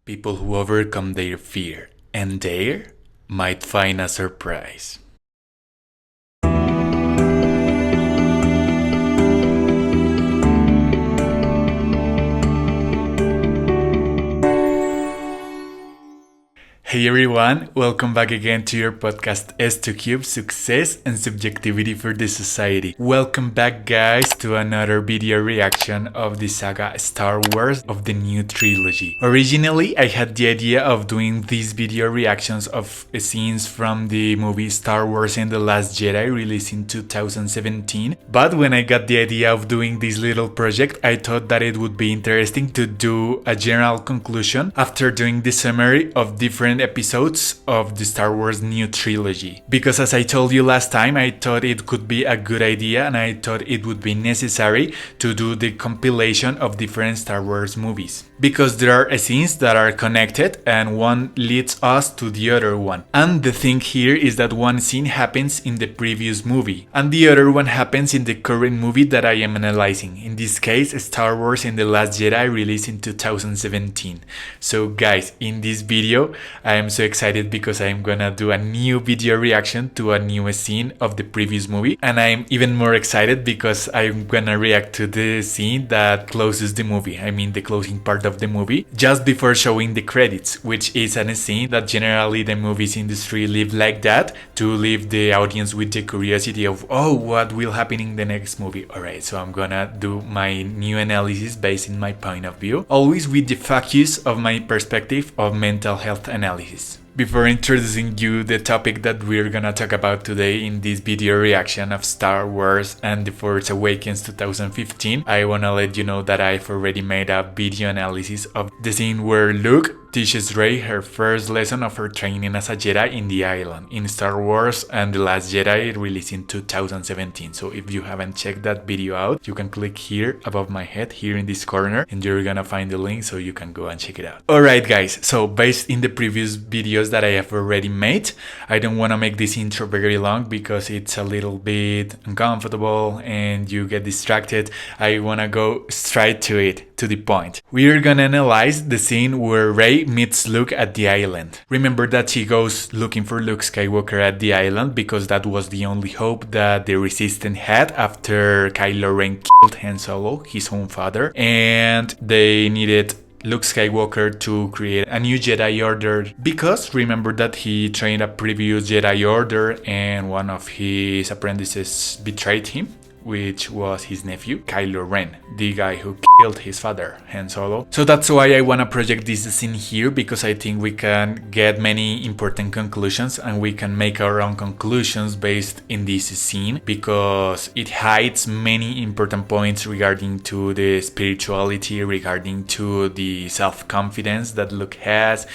People who overcome their fear and dare might find a surprise. Hey everyone, welcome back again to your podcast S2Cube Success and Subjectivity for the Society. Welcome back, guys, to another video reaction of the saga Star Wars of the new trilogy. Originally, I had the idea of doing these video reactions of scenes from the movie Star Wars and the Last Jedi released in 2017, but when I got the idea of doing this little project, I thought that it would be interesting to do a general conclusion after doing the summary of different episodes of the Star Wars new trilogy. Because as I told you last time, I thought it could be a good idea and I thought it would be necessary to do the compilation of different Star Wars movies. Because there are scenes that are connected and one leads us to the other one. And the thing here is that one scene happens in the previous movie and the other one happens in the current movie that I am analyzing. In this case, Star Wars and the Last Jedi released in 2017. So guys, in this video, I am so excited because I'm gonna do a new video reaction to a new scene of the previous movie, and I'm even more excited because I'm gonna react to the scene that closes the movie. I mean the closing part of the movie, just before showing the credits, which is a scene that generally the movies industry leave like that to leave the audience with the curiosity of, oh, what will happen in the next movie. Alright, so I'm gonna do my new analysis based in my point of view, always with the focus of my perspective of mental health analysis. Before introducing you the topic that we're gonna talk about today in this video reaction of Star Wars and The Force Awakens 2015, I wanna let you know that I've already made a video analysis of the scene where Luke teaches Rey her first lesson of her training as a Jedi in the island in Star Wars and The Last Jedi released in 2017. So if you haven't checked that video out, you can click here above my head here in this corner and you're gonna find the link so you can go and check it out. Alright guys, so based in the previous videos that I have already made, I don't want to make this intro very long because it's a little bit uncomfortable and you get distracted. I want to go straight to it, to the point. We're gonna analyze the scene where Rey meets Luke at the island. Remember that she goes looking for Luke Skywalker at the island because that was the only hope that the Resistance had after Kylo Ren killed Han Solo, his own father, and they needed Luke Skywalker to create a new Jedi Order because remember that he trained a previous Jedi Order and one of his apprentices betrayed him, which was his nephew, Kylo Ren, the guy who killed his father, Han Solo. So that's why I wanna project this scene here, because I think we can get many important conclusions and we can make our own conclusions based in this scene, because it hides many important points regarding to the spirituality, regarding to the self-confidence that Luke has,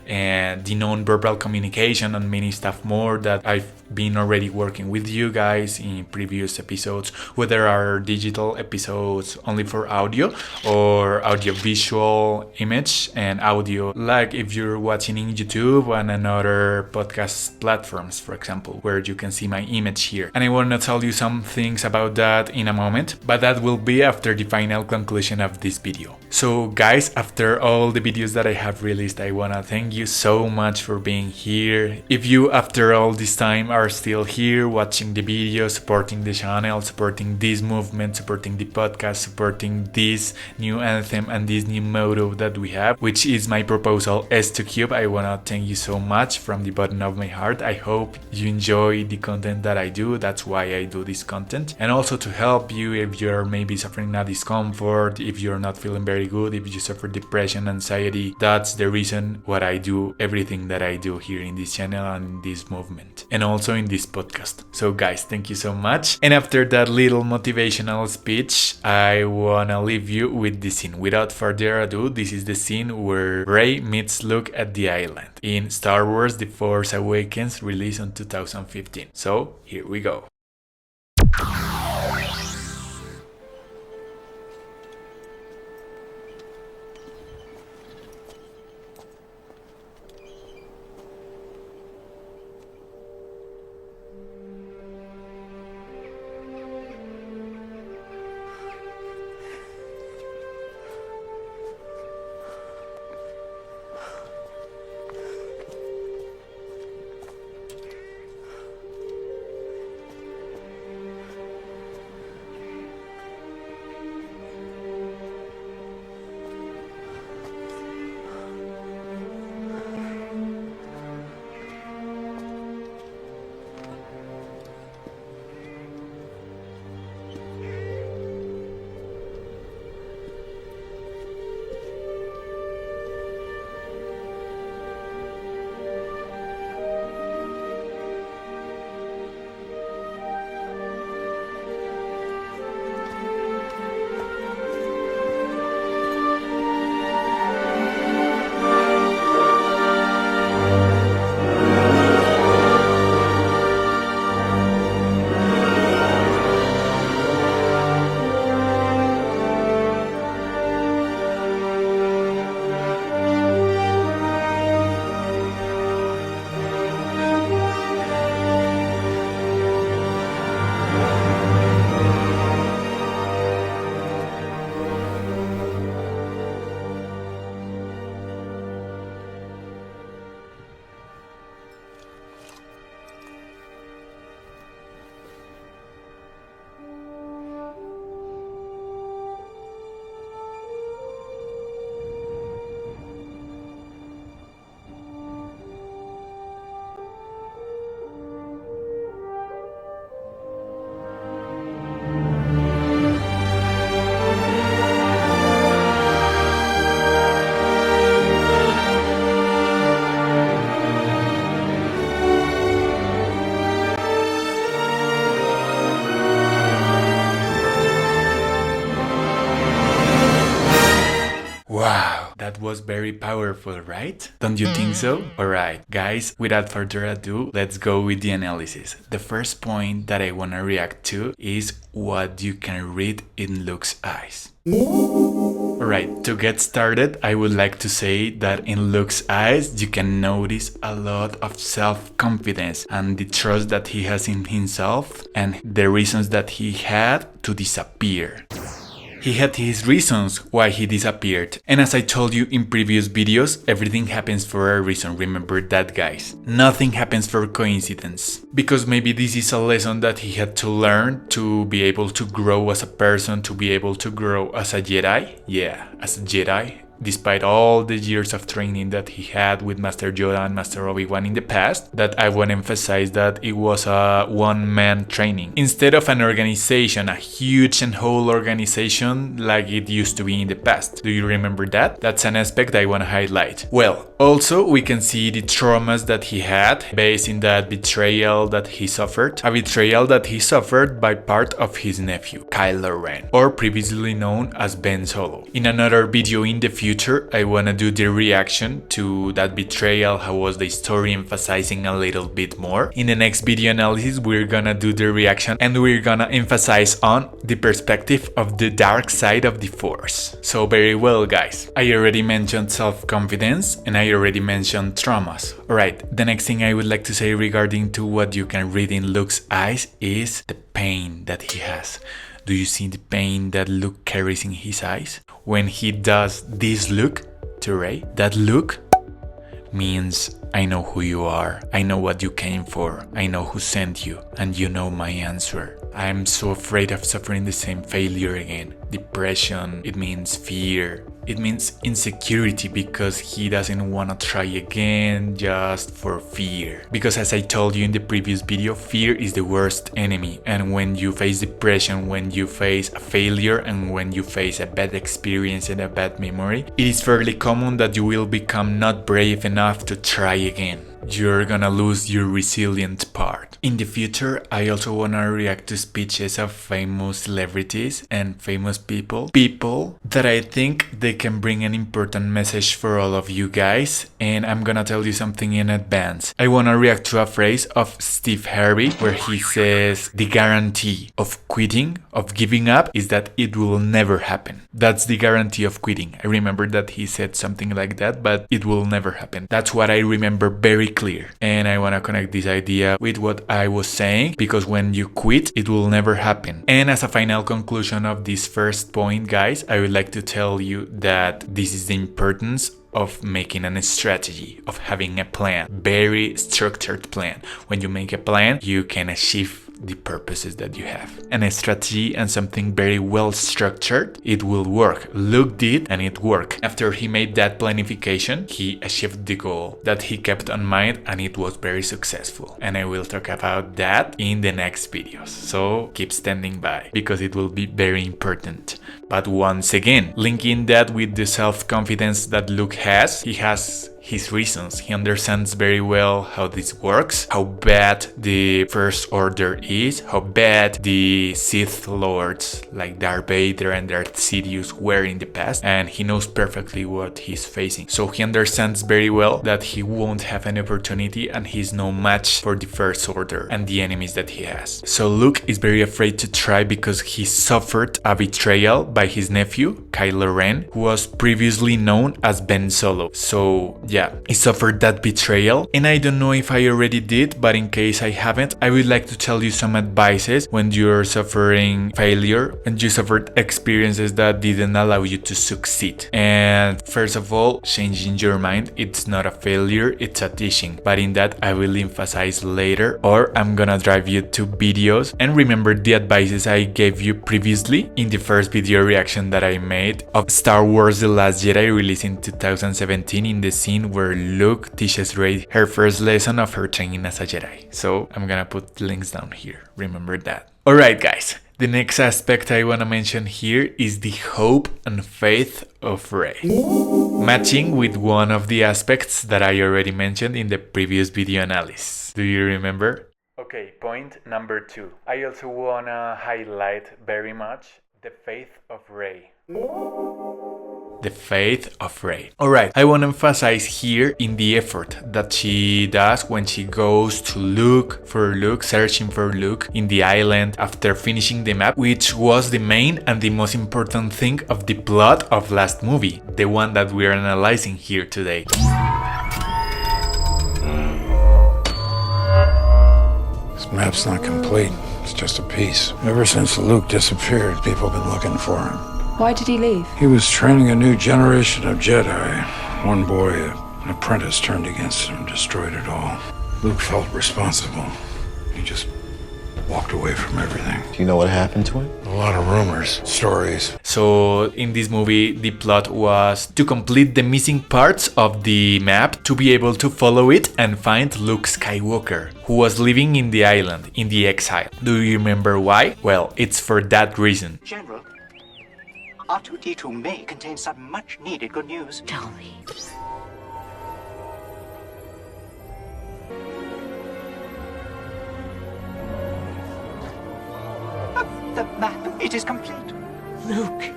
and the non-verbal communication and many stuff more that I've been already working with you guys in previous episodes, whether are digital episodes only for audio or audio visual image and audio, like if you're watching in YouTube and another podcast platforms, for example, where you can see my image here. And I want to tell you some things about that in a moment, but that will be after the final conclusion of this video. So guys, after all the videos that I have released, I want to thank you so much for being here. If you after all this time are still here watching the video, supporting the channel, supporting this movement, supporting the podcast, supporting this new anthem and this new motto that we have, which is my proposal S2Cube, I want to thank you so much from the bottom of my heart. I hope you enjoy the content that I do. That's why I do this content. And also to help you if you're maybe suffering a discomfort, if you're not feeling very good, if you suffer depression, anxiety, that's the reason what I do, everything that I do here in this channel and in this movement and also in this podcast. So guys, thank you so much. And after that little motivational speech, I wanna leave you with this scene. Without further ado, this is the scene where Rey meets Luke at the island in Star Wars The Force Awakens, released in 2015. So here we go. was very powerful, right? Don't you think so? Alright, guys, without further ado, let's go with the analysis. The first point that I wanna react to is what you can read in Luke's eyes. Alright, to get started, I would like to say that in Luke's eyes, you can notice a lot of self-confidence and the trust that he has in himself and the reasons that he had to disappear. He had his reasons why he disappeared, and as I told you in previous videos, everything happens for a reason, remember that, guys. Nothing happens for coincidence. Because maybe this is a lesson that he had to learn to be able to grow as a person, to be able to grow as a Jedi. Yeah, as a Jedi. Despite all the years of training that he had with Master Yoda and Master Obi-Wan in the past, that I want to emphasize that it was a one-man training. Instead of an organization, a huge and whole organization like it used to be in the past. Do you remember that? That's an aspect I want to highlight. Well, also we can see the traumas that he had based in that betrayal that he suffered. A betrayal that he suffered by part of his nephew, Kylo Ren, or previously known as Ben Solo. In another video in the future, I wanna do the reaction to that betrayal, how was the story emphasizing a little bit more. In the next video analysis, we're gonna do the reaction and we're gonna emphasize on the perspective of the dark side of the Force. So very well, guys. I already mentioned self-confidence and I already mentioned traumas. Alright, the next thing I would like to say regarding to what you can read in Luke's eyes is the pain that he has. Do you see the pain that Luke carries in his eyes? When he does this look to Rey, that look means I know who you are, I know what you came for, I know who sent you, and you know my answer. I'm so afraid of suffering the same failure again. Depression, it means fear, it means insecurity because he doesn't want to try again just for fear. Because as I told you in the previous video, fear is the worst enemy, and when you face depression, when you face a failure, and when you face a bad experience and a bad memory, it is fairly common that you will become not brave enough to try again. You're gonna lose your resilient part. In the future, I also wanna react to speeches of famous celebrities and famous people that I think they can bring an important message for all of you guys, and I'm gonna tell you something in advance. I wanna react to a phrase of Steve Harvey where he says the guarantee of quitting, of giving up, is that it will never happen. That's the guarantee of quitting. I remember that he said something like that, but it will never happen. That's what I remember very clear, and I want to connect this idea with what I was saying, because when you quit, it will never happen. And as a final conclusion of this first point, guys, I would like to tell you that this is the importance of making a strategy, of having a plan, very structured plan. When you make a plan, you can achieve the purposes that you have. And a strategy and something very well structured, it will work. Luke did, and it worked. After he made that planification, he achieved the goal that he kept on mind, and it was very successful. And I will talk about that in the next videos. So keep standing by, because it will be very important. But once again, linking that with the self-confidence that Luke has, he has his reasons. He understands very well how this works, how bad the First Order is, how bad the Sith Lords like Darth Vader and Darth Sidious were in the past, and he knows perfectly what he's facing. So he understands very well that he won't have an opportunity and he's no match for the First Order and the enemies that he has. So Luke is very afraid to try because he suffered a betrayal by his nephew, Kylo Ren, who was previously known as Ben Solo. So yeah, he suffered that betrayal, and I don't know if I already did, but in case I haven't, I would like to tell you some advices when you're suffering failure and you suffered experiences that didn't allow you to succeed. And first of all, changing your mind, it's not a failure, it's a teaching. But in that I will emphasize later, or I'm gonna drive you to videos and remember the advices I gave you previously in the first video reaction that I made of Star Wars The Last Jedi, released in 2017, in the scene where Luke teaches Rey her first lesson of her training as a Jedi. So I'm gonna put links down here, remember that. Alright guys, the next aspect I wanna mention here is the hope and faith of Rey, matching with one of the aspects that I already mentioned in the previous video analysis. Do you remember? Okay, point number 2. I also wanna highlight very much the faith of Rey. the faith of Rey. Alright, I want to emphasize here in the effort that she does when she goes to look for Luke, searching for Luke in the island after finishing the map, which was the main and the most important thing of the plot of last movie, the one that we are analyzing here today. This map's not complete. It's just a piece. Ever since Luke disappeared, people have been looking for him. Why did he leave? He was training a new generation of Jedi. One boy, an apprentice, turned against him, destroyed it all. Luke felt responsible. He just walked away from everything. Do you know what happened to him? A lot of rumors, stories. So in this movie, the plot was to complete the missing parts of the map to be able to follow it and find Luke Skywalker, who was living in the island, in the exile. Do you remember why? Well, it's for that reason. General, R2-D2 may contain some much-needed good news. Tell me. The map, it is complete. Luke.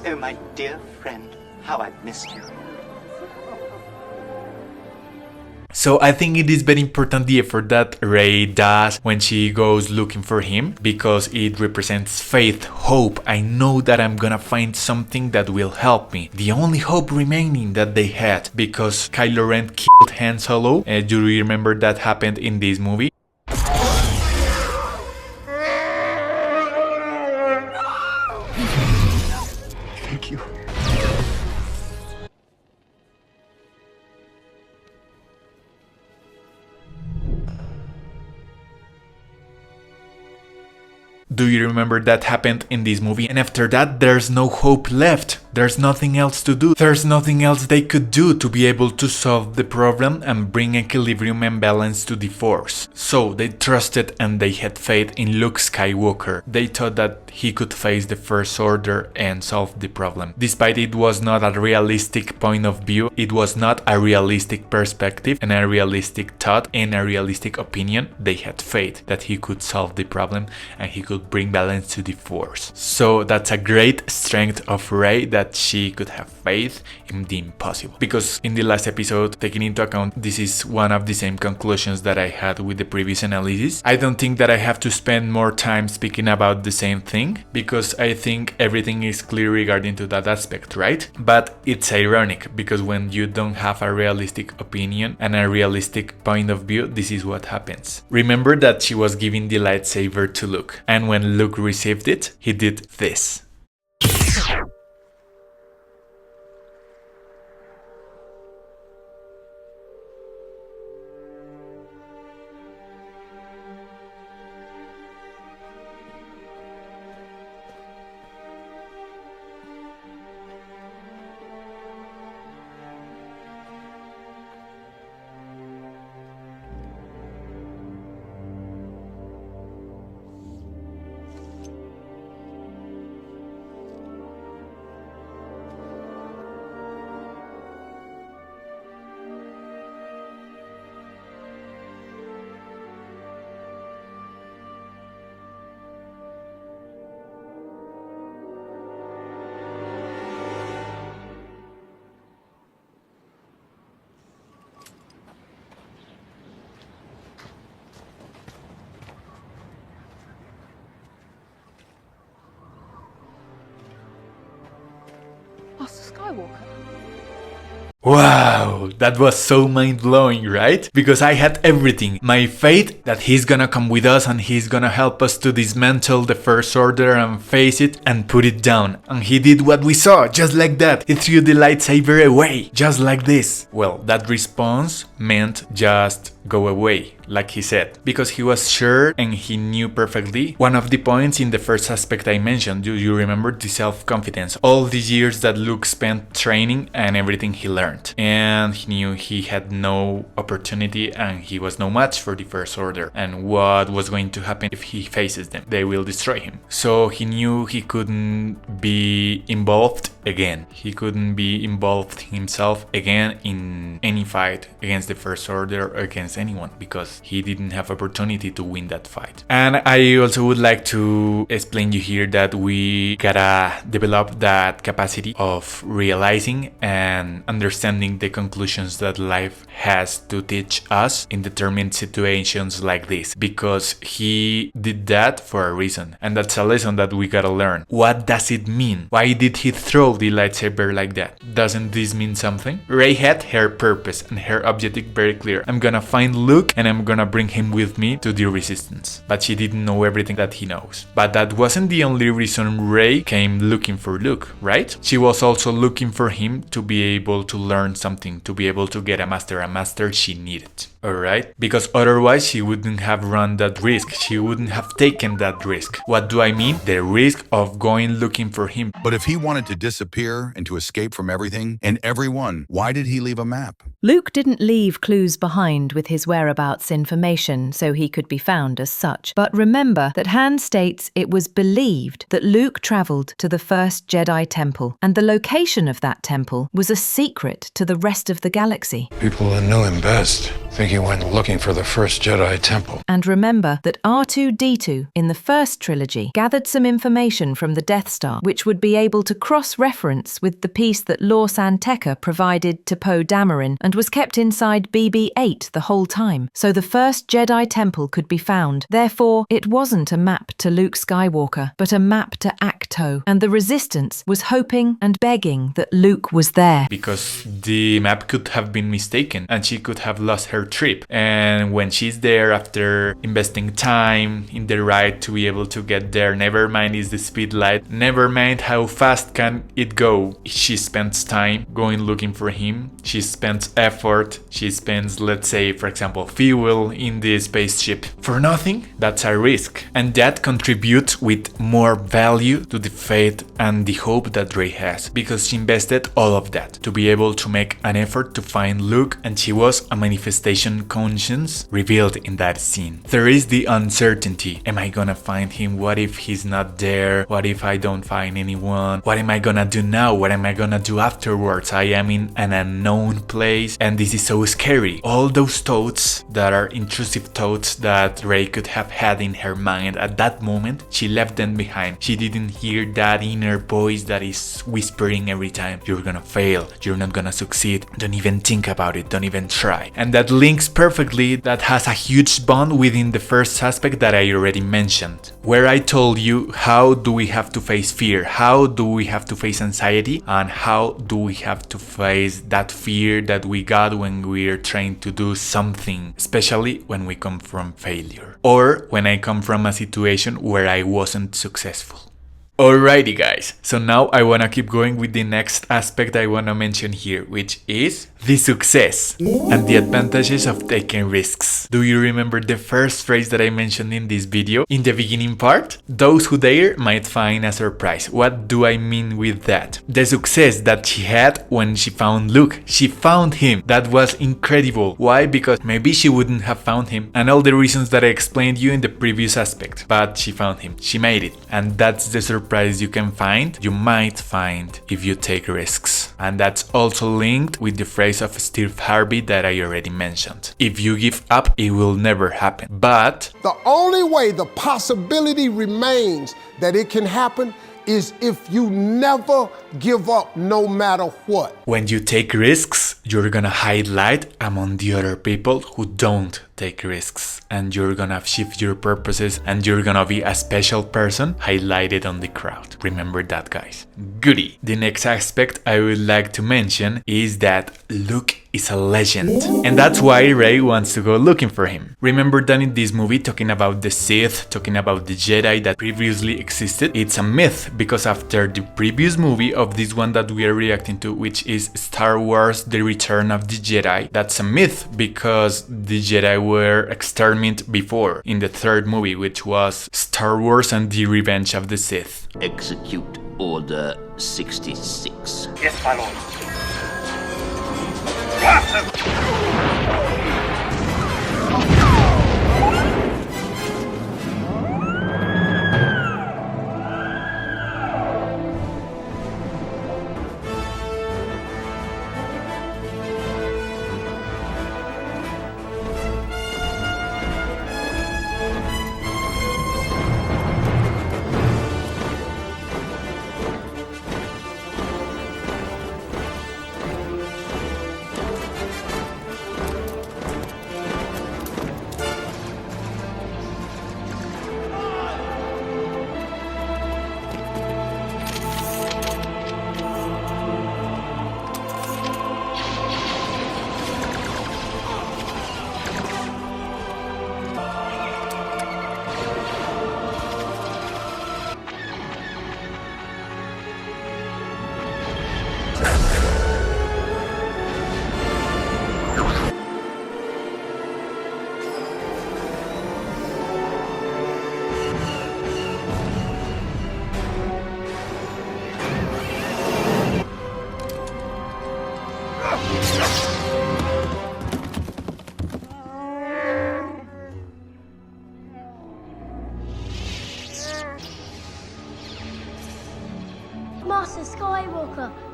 Oh, my dear friend, how I've missed you. So I think it is very important the effort that Rey does when she goes looking for him, because it represents faith, hope. I know that I'm gonna find something that will help me. The only hope remaining that they had, because Kylo Ren killed Han Solo. Do you remember that happened in this movie? Thank you. Do you remember that happened in this movie? And after that, there's no hope left. There's nothing else to do. There's nothing else they could do to be able to solve the problem and bring equilibrium and balance to the Force. So they trusted and they had faith in Luke Skywalker. They thought that he could face the First Order and solve the problem. Despite it was not a realistic point of view, it was not a realistic perspective and a realistic thought and a realistic opinion, they had faith that he could solve the problem and he could bring balance to the Force. So that's a great strength of Rey, that she could have faith in the impossible. Because in the last episode, taking into account this is one of the same conclusions that I had with the previous analysis, I don't think that I have to spend more time speaking about the same thing, because I think everything is clear regarding to that aspect, right? But it's ironic, because when you don't have a realistic opinion and a realistic point of view, this is what happens. Remember that she was giving the lightsaber to Luke, and when Luke received it, he did this. Master Skywalker. Wow, that was so mind-blowing, right? Because I had everything. My faith that he's gonna come with us and he's gonna help us to dismantle the First Order and face it and put it down. And he did what we saw, just like that. He threw the lightsaber away, just like this. Well, that response meant just go away, like he said, because he was sure and he knew perfectly one of the points in the first aspect I mentioned. Do you remember the self-confidence? All these years that Luke spent training and everything he learned, and he knew he had no opportunity and he was no match for the First Order, and what was going to happen if he faces them? They will destroy him. So he knew he couldn't be involved again. He couldn't be involved himself again in any fight against the First Order or against anyone because he didn't have opportunity to win that fight. And I also would like to explain you here that we gotta develop that capacity of realizing and understanding the conclusions that life has to teach us in determined situations like this, because he did that for a reason, and that's a lesson that we gotta learn. What does it mean? Why did he throw the lightsaber like that? Doesn't this mean something? Rey had her purpose and her objective very clear. I'm gonna find Luke and I'm gonna bring him with me to the Resistance. But she didn't know everything that he knows. But that wasn't the only reason Rey came looking for Luke, right? She was also looking for him to be able to learn something, to be able to get a master she needed. Alright? Because otherwise she wouldn't have run that risk. She wouldn't have taken that risk. What do I mean? The risk of going looking for him. But if he wanted to disappear and to escape from everything and everyone, why did he leave a map? Luke didn't leave clues behind with his whereabouts information so he could be found as such. But remember that Han states it was believed that Luke travelled to the first Jedi temple, and the location of that temple was a secret to the rest of the galaxy. People that knew him best think he went looking for the first Jedi temple. And remember that R2-D2 in the first trilogy gathered some information from the Death Star which would be able to cross-reference with the piece that Lor San Tekka provided to Poe Dameron and was kept inside BB-8 the whole time, so the first Jedi temple could be found. Therefore, it wasn't a map to Luke Skywalker, but a map to Acto, and the Resistance was hoping and begging that Luke was there. Because the map could have been mistaken and she could have lost her trip. And when she's there after investing time in the ride to be able to get there, never mind is the speed light, never mind how fast can it go, she spends time going looking for him, she spends effort, she spends, let's say for example, fuel in the spaceship for nothing. That's a risk, and that contributes with more value to the faith and the hope that Rey has, because she invested all of that to be able to make an effort to find Luke, and she was a manifestation conscience revealed in that scene. There is the uncertainty. Am I gonna find him? What if he's not there? What if I don't find anyone? What am I gonna do now? What am I gonna do afterwards? I am in an unknown place and this is so scary. All those thoughts that are intrusive thoughts that Rey could have had in her mind at that moment, she left them behind. She didn't hear that inner voice that is whispering every time, you're gonna fail, you're not gonna succeed, don't even think about it, don't even try. And that links perfectly, that has a huge bond within the first aspect that I already mentioned, where I told you how do we have to face fear, how do we have to face anxiety, and how do we have to face that fear that we got when we're trying to do something, especially when we come from failure, or when I come from a situation where I wasn't successful. Alrighty guys, so now I wanna keep going with the next aspect I wanna mention here, which is the success and the advantages of taking risks. Do you remember the first phrase that I mentioned in this video in the beginning part? Those who dare might find a surprise. What do I mean with that? The success that she had when she found Luke. She found him. That was incredible. Why? Because maybe she wouldn't have found him, and all the reasons that I explained you in the previous aspect, but she found him. She made it, and that's the surprise you can find, you might find if you take risks. And that's also linked with the phrase of Steve Harvey that I already mentioned. If you give up, it will never happen. But the only way the possibility remains that it can happen is if you never give up no matter what. When you take risks, you're gonna highlight among the other people who don't take risks, and you're gonna shift your purposes, and you're gonna be a special person highlighted on the crowd. Remember that, guys. Goody. The next aspect I would like to mention is that Luke is a legend, and that's why Rey wants to go looking for him. Remember that in this movie, talking about the Sith, talking about the Jedi that previously existed, it's a myth, because after the previous movie of this one that we are reacting to, which is Star Wars: The Return of the Jedi, that's a myth because the Jedi were exterminated before in the third movie, which was Star Wars and the Revenge of the Sith. Execute Order 66. Yes, my lord.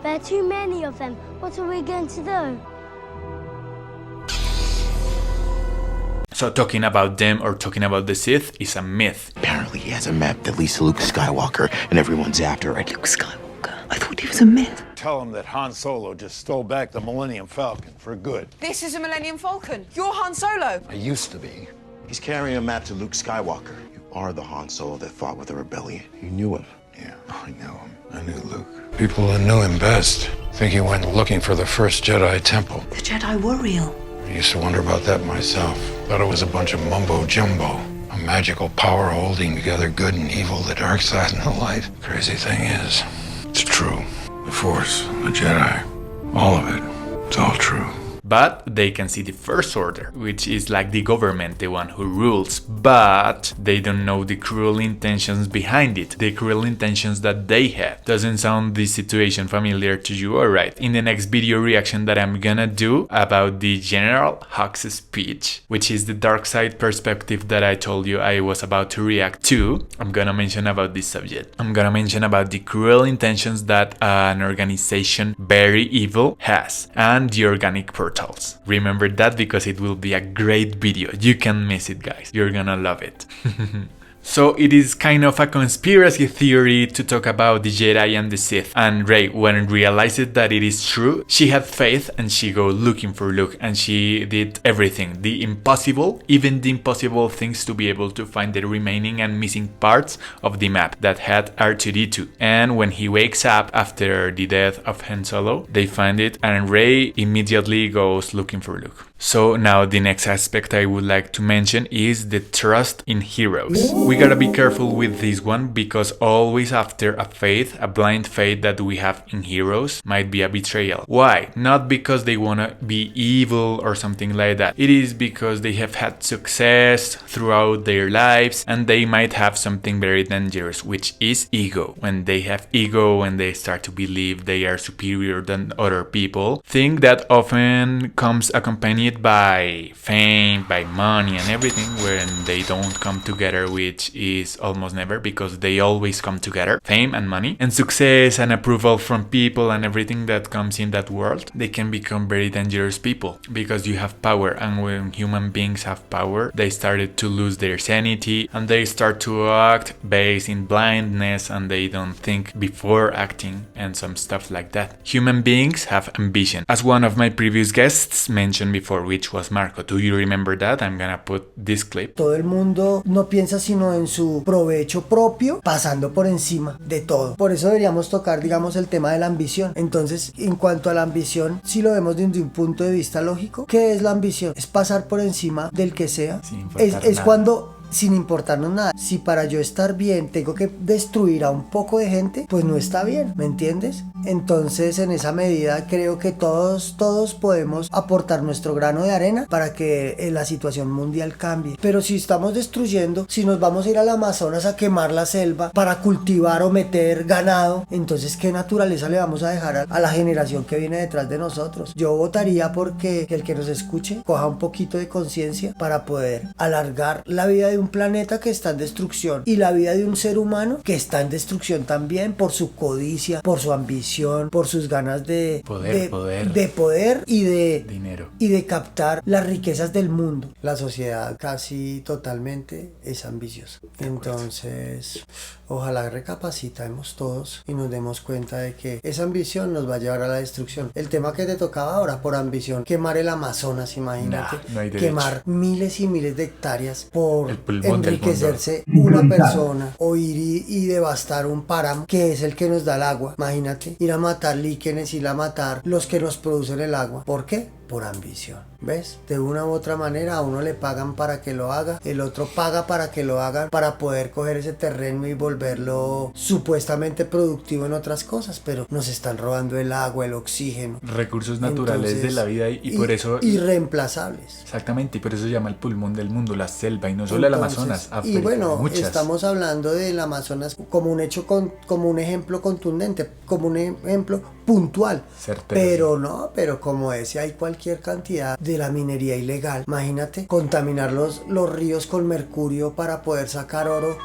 There are too many of them. What are we going to do? So talking about them or talking about the Sith is a myth. Apparently he has a map that leads to Luke Skywalker, and everyone's after it. Luke Skywalker? I thought he was a myth. Tell him that Han Solo just stole back the Millennium Falcon for good. This is a Millennium Falcon. You're Han Solo. I used to be. He's carrying a map to Luke Skywalker. You are the Han Solo that fought with the rebellion. You knew him. Yeah, I knew him. I knew Luke. People who knew him best think he went looking for the first Jedi temple. The Jedi were real. I used to wonder about that myself. Thought it was a bunch of mumbo-jumbo. A magical power holding together good and evil, the dark side and the light. Crazy thing is, it's true. The Force, the Jedi, all of it, it's all true. But they can see the First Order, which is like the government, the one who rules, but they don't know the cruel intentions behind it, the cruel intentions that they have. Doesn't sound this situation familiar to you? Alright, in the next video reaction that I'm gonna do about the General Hux speech, which is the dark side perspective that I told you I was about to react to, I'm gonna mention about this subject. I'm gonna mention about the cruel intentions that an organization very evil has, and the organic portal. Remember that because it will be a great video. You can't miss it, guys. You're gonna love it. So it is kind of a conspiracy theory to talk about the Jedi and the Sith. And Rey, when realized that it is true, she had faith and she go looking for Luke and she did everything, the impossible, even the impossible things to be able to find the remaining and missing parts of the map that had R2-D2. And when he wakes up after the death of Han Solo, they find it and Rey immediately goes looking for Luke. So now the next aspect I would like to mention is the trust in heroes. We gotta be careful with this one because always after a faith, a blind faith that we have in heroes might be a betrayal. Why? Not because they wanna be evil or something like that. It is because they have had success throughout their lives and they might have something very dangerous, which is ego. When they have ego, when they start to believe they are superior than other people, thing that often comes accompanied by fame, by money and everything, when they don't come together, which is almost never because they always come together, fame and money and success and approval from people and everything that comes in that world, they can become very dangerous people because you have power, and when human beings have power, they started to lose their sanity and they start to act based in blindness and they don't think before acting and some stuff like that. Human beings have ambition. As one of my previous guests mentioned before, which was Marco. Do you remember that? I'm gonna put this clip. Todo el mundo no piensa sino en su provecho propio, pasando por encima de todo. Por eso deberíamos tocar, digamos, el tema de la ambición. Entonces, en cuanto a la ambición, si lo vemos desde un punto de vista lógico, ¿qué es la ambición? Es pasar por encima del que sea. Es cuando... sin importarnos nada. Si para yo estar bien tengo que destruir a un poco de gente, pues no está bien, ¿me entiendes? Entonces en esa medida creo que todos podemos aportar nuestro grano de arena para que la situación mundial cambie. Pero si estamos destruyendo, si nos vamos a ir al Amazonas a quemar la selva para cultivar o meter ganado, entonces ¿qué naturaleza le vamos a dejar a la generación que viene detrás de nosotros? Yo votaría porque el que nos escuche coja un poquito de conciencia para poder alargar la vida de un planeta que está en destrucción y la vida de un ser humano que está en destrucción también por su codicia, por su ambición, por sus ganas de poder y de dinero y de captar las riquezas del mundo. La sociedad casi totalmente es ambiciosa. Entonces, ojalá recapacitemos todos y nos demos cuenta de que esa ambición nos va a llevar a la destrucción. El tema que te tocaba ahora, por ambición, quemar el Amazonas, imagínate, no hay quemar miles y miles de hectáreas por enriquecerse una persona, o ir y devastar un páramo que es el que nos da el agua. Imagínate, ir a matar líquenes, ir a matar los que nos producen el agua. ¿Por qué? Por ambición. ¿Ves? De una u otra manera a uno le pagan para que lo haga, el otro paga para que lo hagan, para poder coger ese terreno y volverlo supuestamente productivo en otras cosas, pero nos están robando el agua, el oxígeno, recursos naturales. Entonces, de la vida y por eso irreemplazables. Exactamente, y por eso se llama el pulmón del mundo, la selva, y no solo el Amazonas, África, y bueno, muchas. Estamos hablando del Amazonas como un hecho como un ejemplo contundente, como un ejemplo puntual. Certero, pero como decía, hay cualquier cantidad de la minería ilegal. Imagínate, contaminar los ríos con mercurio para poder sacar oro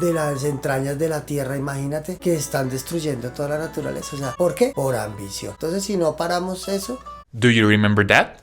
de las entrañas de la tierra. Imagínate que están destruyendo toda la naturaleza. O sea, ¿por qué? Por ambición. Entonces, si no paramos eso... Do you remember that?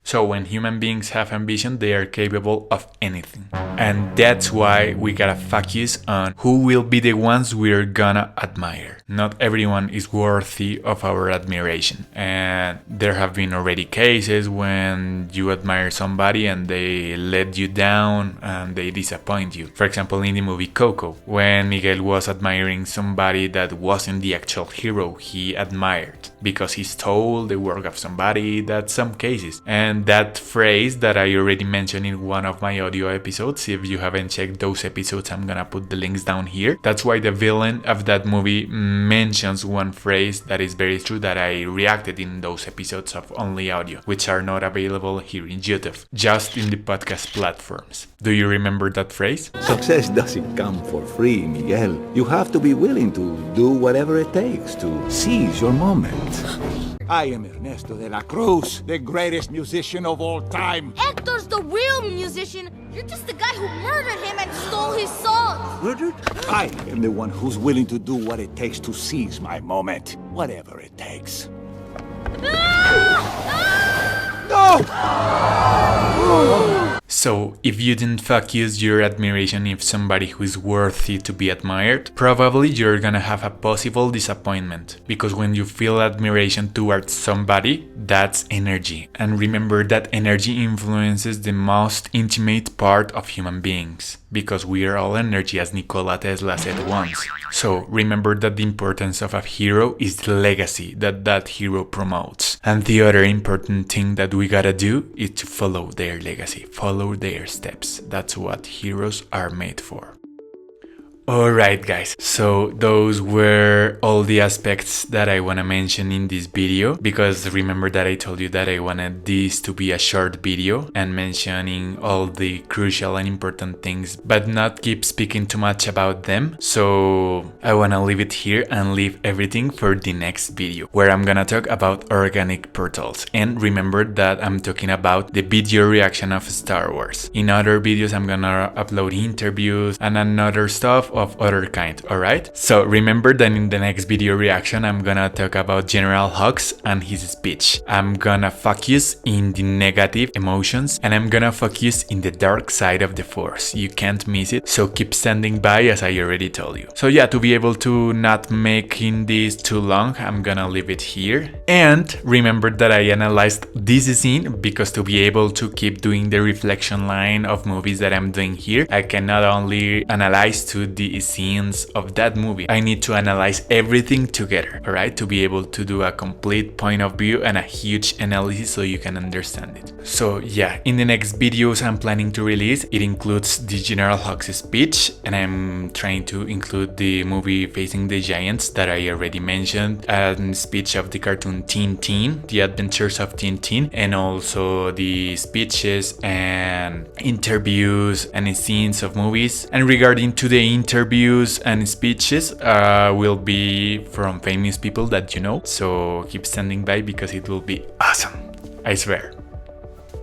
So when human beings have ambition, they are capable of anything. And that's why we gotta focus on who will be the ones we're gonna admire. Not everyone is worthy of our admiration. And there have been already cases when you admire somebody and they let you down and they disappoint you. For example, in the movie Coco, when Miguel was admiring somebody that wasn't the actual hero he admired because he stole the work of somebody, that's some cases. And that phrase that I already mentioned in one of my audio episodes, if you haven't checked those episodes, I'm gonna put the links down here. That's why the villain of that movie mentions one phrase that is very true that I reacted in those episodes of Only Audio, which are not available here in YouTube, just in the podcast platforms. Do you remember that phrase? Success doesn't come for free, Miguel. You have to be willing to do whatever it takes to seize your moment. I am Ernesto de la Cruz, the greatest musician of all time. Hector's the real musician. You're just the guy who murdered him and stole his songs. Murdered? I am the one who's willing to do what it takes to seize my moment. Whatever it takes. No! So, if you didn't focus your admiration on somebody who is worthy to be admired, probably you're gonna have a possible disappointment. Because when you feel admiration towards somebody, that's energy. And remember that energy influences the most intimate part of human beings. Because we are all energy, as Nikola Tesla said once. So, remember that the importance of a hero is the legacy that that hero promotes. And the other important thing that we gotta do is to follow their legacy, follow their steps. That's what heroes are made for. Alright guys, so those were all the aspects that I wanna mention in this video, because remember that I told you that I wanted this to be a short video and mentioning all the crucial and important things, but not keep speaking too much about them. So I wanna leave it here and leave everything for the next video, where I'm gonna talk about organic portals. And remember that I'm talking about the video reaction of Star Wars. In other videos I'm gonna upload interviews and another stuff of other kind, alright? So remember that in the next video reaction I'm gonna talk about General Hux and his speech. I'm gonna focus in the negative emotions and I'm gonna focus in the dark side of the Force. You can't miss it, so keep standing by as I already told you. So yeah, to be able to not making this too long, I'm gonna leave it here. And remember that I analyzed this scene because to be able to keep doing the reflection line of movies that I'm doing here, I can not only analyze to the scenes of that movie, I need to analyze everything together, alright? To be able to do a complete point of view and a huge analysis so you can understand it. So yeah, in the next videos I'm planning to release, it includes the General Hux speech, and I'm trying to include the movie Facing the Giants that I already mentioned, and speech of the cartoon Tintin, The Adventures of Tintin, and also the speeches and interviews and scenes of movies. And regarding to the interviews and speeches will be from famous people that you know, so keep standing by because it will be awesome, I swear.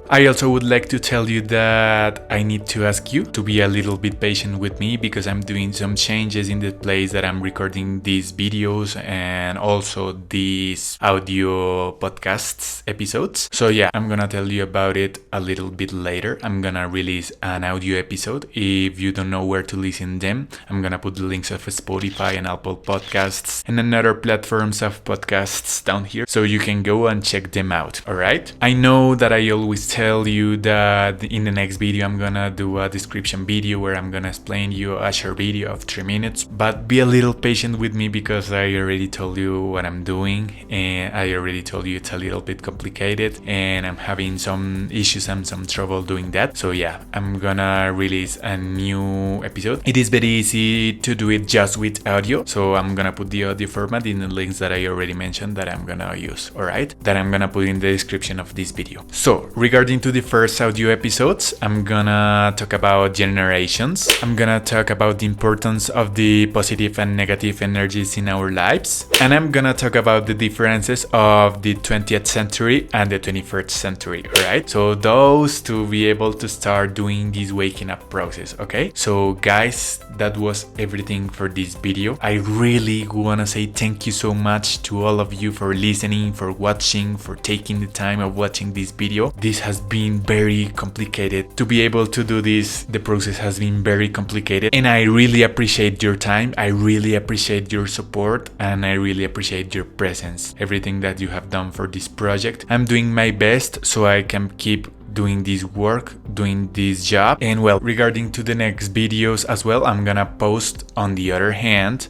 I also would like to tell you that I need to ask you to be a little bit patient with me because I'm doing some changes in the place that I'm recording these videos and also these audio podcasts episodes. So yeah, I'm gonna tell you about it a little bit later. I'm gonna release an audio episode. If you don't know where to listen them, I'm gonna put the links of Spotify and Apple Podcasts and another platforms of podcasts down here so you can go and check them out, alright? I know that I always tell you that in the next video I'm gonna do a description video where I'm gonna explain you a short video of 3 minutes, but be a little patient with me because I already told you what I'm doing and I already told you it's a little bit complicated and I'm having some issues and some trouble doing that. So yeah, I'm gonna release a new episode. It is very easy to do it just with audio, so I'm gonna put the audio format in the links that I already mentioned that I'm gonna use, alright? That I'm gonna put in the description of this video. So regarding regarding to the first audio episodes, I'm gonna talk about generations. I'm gonna talk about the importance of the positive and negative energies in our lives. And I'm gonna talk about the differences of the 20th century and the 21st century, alright? So those to be able to start doing this waking up process, okay? So guys, that was everything for this video. I really wanna say thank you so much to all of you for listening, for watching, for taking the time of watching this video. This has been very complicated. To be able to do this, the process has been very complicated, and I really appreciate your time. I really appreciate your support, and I really appreciate your presence, everything that you have done for this project. I'm doing my best so I can keep doing this work, doing this job. And well, regarding to the next videos as well, I'm gonna post on the other hand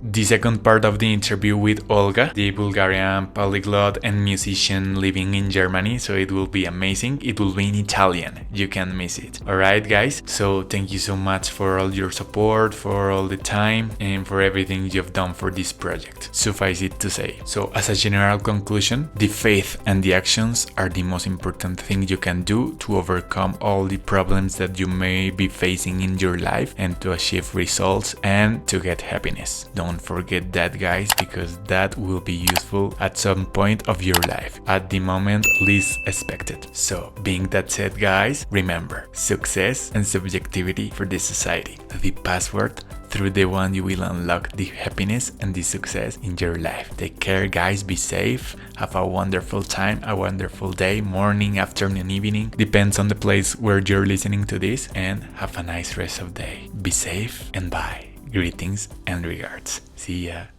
the second part of the interview with Olga, the Bulgarian polyglot and musician living in Germany, so it will be amazing. It will be in Italian, you can't miss it. Alright guys, so thank you so much for all your support, for all the time, and for everything you've done for this project. Suffice it to say. So as a general conclusion, the faith and the actions are the most important thing you can do to overcome all the problems that you may be facing in your life and to achieve results and to get happiness. Don't forget that guys, because that will be useful at some point of your life, at the moment least expected. So being that said guys, remember, success and subjectivity for this society, the password through the one you will unlock the happiness and the success in your life. Take care guys, be safe, have a wonderful time, a wonderful day, morning, afternoon, evening, depends on the place where you're listening to this, and have a nice rest of the day. Be safe and bye. Greetings and regards. See ya.